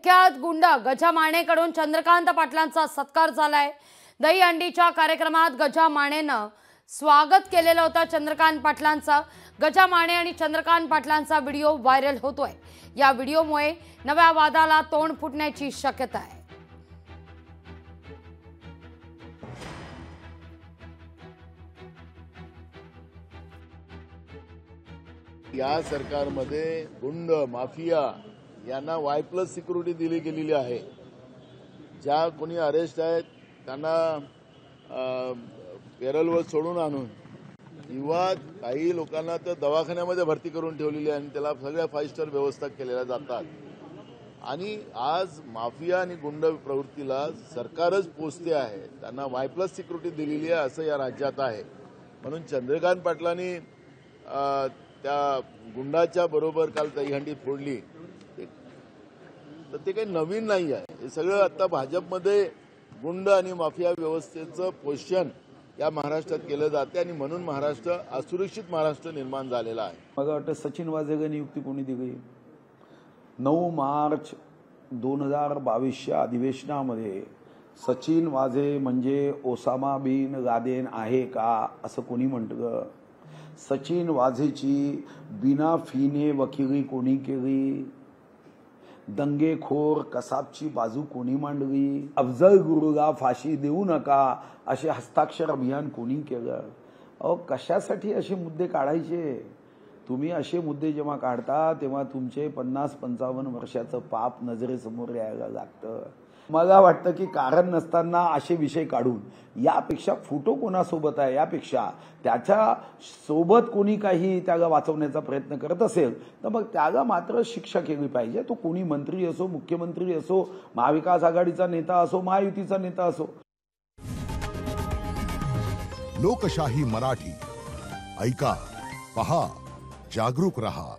कुख्यात गुंड गजा मानेकडून चंद्रकांत पाटलांचा सत्कार झालाय। दहीहंडीच्या कार्यक्रमात गजा मानेनं स्वागत केलेलं होतं चंद्रकांत पाटलांचं। गजा माने आणि चंद्रकांत पाटलांचा व्हिडिओ व्हायरल होतोय। या व्हिडिओमुळे नव्या वादाला तोंड फुटण्याची शक्यता आहे। या सरकारमध्ये गुंड माफिया यांना Y+ सिक्युरिटी दिली गेलेली आहे। ज्या कोणी अरेस्ट आहेत त्यांना पेरोलवर सोडून आणून किंवा काही लोकांना तर दवाखान्यामध्ये भरती करून ठेवलेली आहे आणि त्याला सगळ्या 5 स्टार व्यवस्था केलेल्या जातात। आणि आज माफिया आणि गुंड प्रवृत्तीला सरकारच पोचते आहे, त्यांना Y+ सिक्युरिटी दिलेली आहे असं या राज्यात आहे। म्हणून चंद्रकांत पाटलांनी त्या गुंडाच्या बरोबर काल दहीहंडी फोडली तर ते काही नवीन नाही आहे। हे सगळं आता भाजपमध्ये गुंड आणि माफिया व्यवस्थेचं पोषण या महाराष्ट्रात केलं जाते आणि म्हणून महाराष्ट्र असुरक्षित महाराष्ट्र निर्माण झालेला आहे। मला वाटतं सचिन वाझेला नियुक्ती कोणी दिली? 9 मार्च 2022च्या अधिवेशनामध्ये सचिन वाझे म्हणजे ओसामा बिन लादेन आहे का असं कोणी म्हटलं? सचिन वाझेची बिना फीने वकिली कोणी केली? दंगेखोर कसाबची बाजू कोणी मांडली? अफजल गुरुला फाशी देऊ नका असे हस्ताक्षर अभियान कोणी केलं? अहो, कशासाठी असे मुद्दे काढायचे? तुम्ही असे मुद्दे जेव्हा काढता तेव्हा तुमचे 50-55 वर्षाचं पाप नजरेसमोर यायला लागतं। मला वाटतं की कारण नसताना असे विषय काढून यापेक्षा फोटो कोणासोबत आहे यापेक्षा त्याच्या सोबत कोणी काही त्याला वाचवण्याचा प्रयत्न करत असेल तर मग त्याला मात्र शिक्षा केली पाहिजे। तो कोणी मंत्री असो, मुख्यमंत्री असो, महाविकास आघाडीचा नेता असो, महायुतीचा नेता असो। लोकशाही मराठी ऐका, पहा, जागरूक रहा।